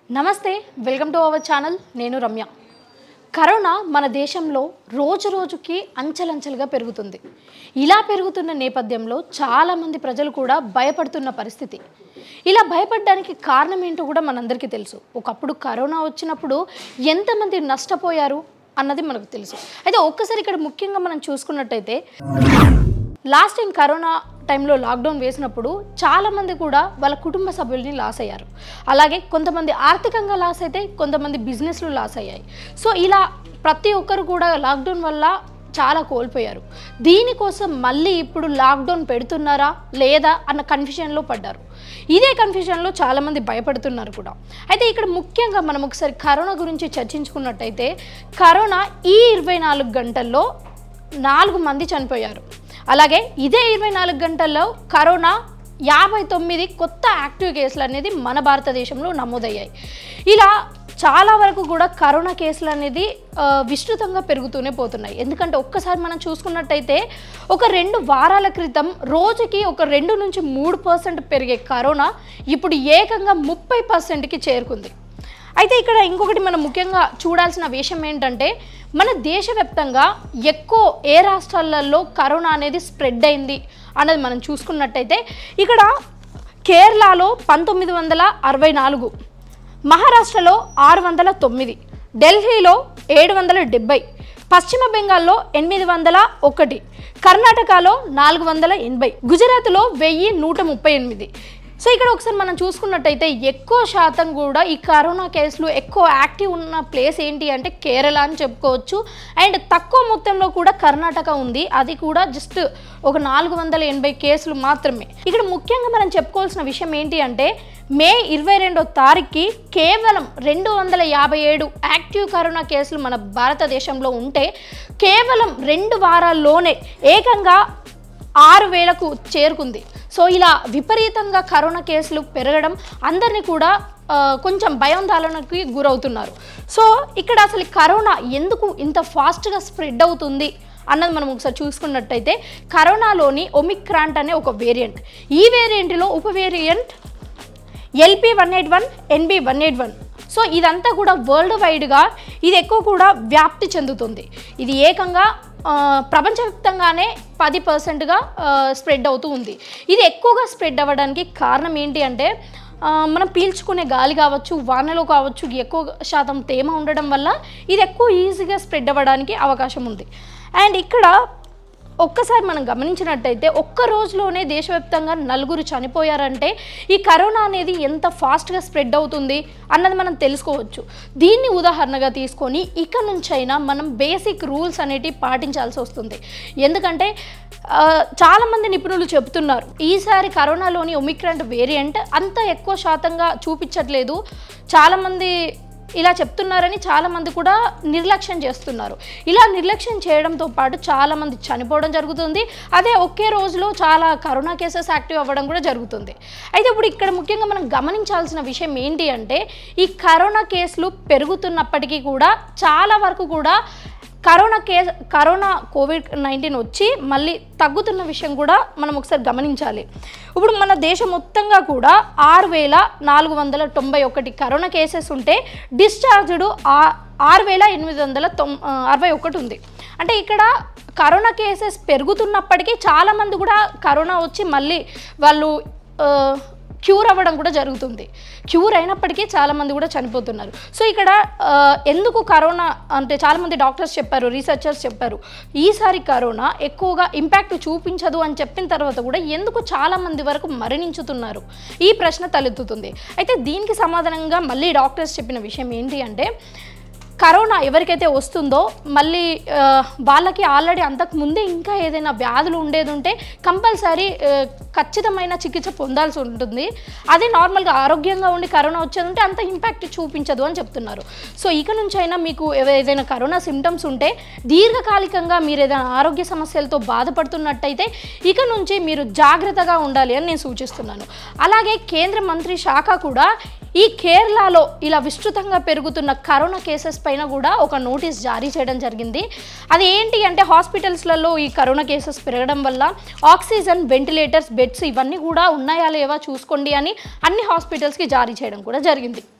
నమస్తే welcome to our channel నేను Ramya corona మన దేశంలో రోజు రోజుకి అంచెలంచెలుగా పెరుగుతుంది ఇలా పెరుగుతున్న నేపథ్యంలో చాలా మంది ప్రజలు కూడా భయపడుతున్న పరిస్థితి ఇలా భయపడడానికి కారణం ఏంటో కూడా మనందరికీ తెలుసు ఒకప్పుడు కరోనా వచ్చినప్పుడు ఎంతమంది నష్టపోయారు అన్నది మనకు తెలుసు అయితే ఒక్కసారి ఇక్కడ ముఖ్యంగా మనం చూసుకున్నట్టయితే లాస్ట్ టైం కరోనా టైంలో లాక్డౌన్ వేసినప్పుడు చాలామంది కూడా వాళ్ళ కుటుంబ సభ్యుల్ని లాస్ అయ్యారు అలాగే కొంతమంది ఆర్థికంగా లాస్ అయితే కొంతమంది బిజినెస్లు లాస్ అయ్యాయి సో ఇలా ప్రతి ఒక్కరు కూడా లాక్డౌన్ వల్ల చాలా కోల్పోయారు దీనికోసం మళ్ళీ ఇప్పుడు లాక్డౌన్ పెడుతున్నారా లేదా అన్న కన్ఫ్యూజన్లో పడ్డారు ఇదే కన్ఫ్యూజన్లో చాలామంది భయపడుతున్నారు కూడా అయితే ఇక్కడ ముఖ్యంగా మనం ఒకసారి కరోనా గురించి చర్చించుకున్నట్టయితే కరోనా ఈ 24 గంటల్లో 4 మంది చనిపోయారు అలాగే ఇదే 24 గంటల్లో కరోనా 59 కొత్త యాక్టివ్ కేసులు అనేది మన భారతదేశంలో నమోదయ్యాయి ఇలా చాలా వరకు కూడా కరోనా కేసులు అనేది విస్తృతంగా పెరుగుతూనే పోతున్నాయి ఎందుకంటే ఒక్కసారి మనం చూసుకున్నట్టయితే ఒక 2 వారాల క్రితం రోజుకి ఒక 2 నుంచి 3% పెరిగే కరోనా ఇప్పుడు ఏకంగా 30%కి చేరుకుంది అయితే ఇక్కడ ఇంకొకటి మనం ముఖ్యంగా చూడాల్సిన విషయం ఏంటంటే మన దేశవ్యాప్తంగా ఎక్కువ ఏ రాష్ట్రాలలో కరోనా అనేది స్ప్రెడ్ అయింది అన్నది మనం చూసుకున్నట్టయితే ఇక్కడ కేరళలో 1964 మహారాష్ట్రలో 609 ఢిల్లీలో 770 పశ్చిమ బెంగాల్లో 801 కర్ణాటకలో 480 గుజరాత్లో 1138 సో ఇక్కడ ఒకసారి మనం చూసుకున్నట్టయితే ఎక్కువ శాతం కూడా ఈ కరోనా కేసులు ఎక్కువ యాక్టివ్ ఉన్న ప్లేస్ ఏంటి అంటే కేరళ అని చెప్పుకోవచ్చు అండ్ తక్కువ మొత్తంలో కూడా కర్ణాటక ఉంది అది కూడా జస్ట్ ఒక 480 కేసులు మాత్రమే ఇక్కడ ముఖ్యంగా మనం చెప్పుకోవాల్సిన విషయం ఏంటి అంటే మే 22వ తారీఖుకి కేవలం 257 యాక్టివ్ కరోనా కేసులు మన భారతదేశంలో ఉంటే కేవలం 2 వారాల్లోనే ఏకంగా 6000కు చేరుకుంది సో ఇలా విపరీతంగా కరోనా కేసులు పెరగడం అందరినీ కూడా కొంచెం భయాందోళనకి గురవుతున్నారు సో ఇక్కడ అసలు కరోనా ఎందుకు ఇంత ఫాస్ట్గా స్ప్రెడ్ అవుతుంది అన్నది మనం ఒకసారి చూసుకున్నట్టయితే కరోనాలోని ఒమిక్రాన్ అనే ఒక వేరియంట్ ఈ వేరియంట్లో ఉప వేరియంట్ LP181 NB181 సో ఇదంతా కూడా వరల్డ్ వైడ్గా ఇది ఎక్కువ కూడా వ్యాప్తి చెందుతుంది ఇది ఏకంగా ప్రపంచవ్యాప్తంగానే 10%గా స్ప్రెడ్ అవుతూ ఉంది ఇది ఎక్కువగా స్ప్రెడ్ అవ్వడానికి కారణం ఏంటి అంటే మనం పీల్చుకునే గాలి కావచ్చు వానలో కావచ్చు ఎక్కువ శాతం తేమ ఉండడం వల్ల ఇది ఎక్కువ ఈజీగా స్ప్రెడ్ అవ్వడానికి అవకాశం ఉంది అండ్ ఇక్కడ ఒక్కసారి మనం గమనించినట్టయితే ఒక్క రోజులోనే దేశవ్యాప్తంగా 4 చనిపోయారంటే ఈ కరోనా అనేది ఎంత ఫాస్ట్గా స్ప్రెడ్ అవుతుంది అన్నది మనం తెలుసుకోవచ్చు దీన్ని ఉదాహరణగా తీసుకొని ఇక నుంచైనా మనం బేసిక్ రూల్స్ అనేటివి పాటించాల్సి వస్తుంది ఎందుకంటే చాలామంది నిపుణులు చెబుతున్నారు ఈసారి కరోనాలోని ఒమిక్రాన్ వేరియంట్ అంత ఎక్కువ శాతంగా చూపించట్లేదు చాలామంది ఇలా చెప్తున్నారని చాలామంది కూడా నిర్లక్ష్యం చేస్తున్నారు ఇలా నిర్లక్ష్యం చేయడంతో పాటు చాలామంది చనిపోవడం జరుగుతుంది అదే ఒకే రోజులో చాలా కరోనా కేసెస్ యాక్టివ్ అవ్వడం కూడా జరుగుతుంది అయితే ఇప్పుడు ఇక్కడ ముఖ్యంగా మనం గమనించాల్సిన విషయం ఏంటి అంటే ఈ కరోనా కేసులు పెరుగుతున్నప్పటికీ కూడా చాలా వరకు కూడా కరోనా COVID-19 వచ్చి మళ్ళీ తగ్గుతున్న విషయం కూడా మనం ఒకసారి గమనించాలి ఇప్పుడు మన దేశం మొత్తంగా కూడా 6491 కరోనా కేసెస్ ఉంటే డిశ్చార్జ్డ్ 6861 ఉంది అంటే ఇక్కడ కరోనా కేసెస్ పెరుగుతున్నప్పటికీ చాలామంది కూడా కరోనా వచ్చి మళ్ళీ వాళ్ళు క్యూర్ అవ్వడం కూడా జరుగుతుంది క్యూర్ అయినప్పటికీ చాలామంది కూడా చనిపోతున్నారు సో ఇక్కడ ఎందుకు కరోనా అంటే చాలామంది డాక్టర్స్ చెప్పారు రీసెర్చర్స్ చెప్పారు ఈసారి కరోనా ఎక్కువగా ఇంపాక్ట్ చూపించదు అని చెప్పిన తర్వాత కూడా ఎందుకు చాలామంది వరకు మరణించుతున్నారు ఈ ప్రశ్న తలెత్తుతుంది అయితే దీనికి సమాధానంగా మళ్ళీ డాక్టర్స్ చెప్పిన విషయం ఏంటి అంటే కరోనా ఎవరికైతే వస్తుందో మళ్ళీ వాళ్ళకి ఆల్రెడీ అంతకు ముందే ఇంకా ఏదైనా వ్యాధులు ఉండేది ఉంటే కంపల్సరీ ఖచ్చితమైన చికిత్స పొందాల్సి ఉంటుంది అదే నార్మల్గా ఆరోగ్యంగా ఉండి కరోనా వచ్చేది ఉంటే అంత ఇంపాక్ట్ చూపించదు అని చెప్తున్నారు సో ఇక నుంచి అయినా మీకు ఏదైనా కరోనా సిమ్టమ్స్ ఉంటే దీర్ఘకాలికంగా మీరు ఏదైనా ఆరోగ్య సమస్యలతో బాధపడుతున్నట్టయితే ఇక నుంచి మీరు జాగ్రత్తగా ఉండాలి అని నేను సూచిస్తున్నాను అలాగే కేంద్ర మంత్రి శాఖ కూడా ఈ కేరళలో ఇలా విస్తృతంగా పెరుగుతున్న కరోనా కేసెస్ పైన కూడా ఒక నోటీస్ జారీ చేయడం జరిగింది అది ఏంటి అంటే హాస్పిటల్స్లలో ఈ కరోనా కేసెస్ పెరగడం వల్ల ఆక్సిజన్ వెంటిలేటర్స్ బెడ్స్ ఇవన్నీ కూడా ఉన్నాయా లేవా చూసుకోండి అని అన్ని హాస్పిటల్స్కి జారీ చేయడం కూడా జరిగింది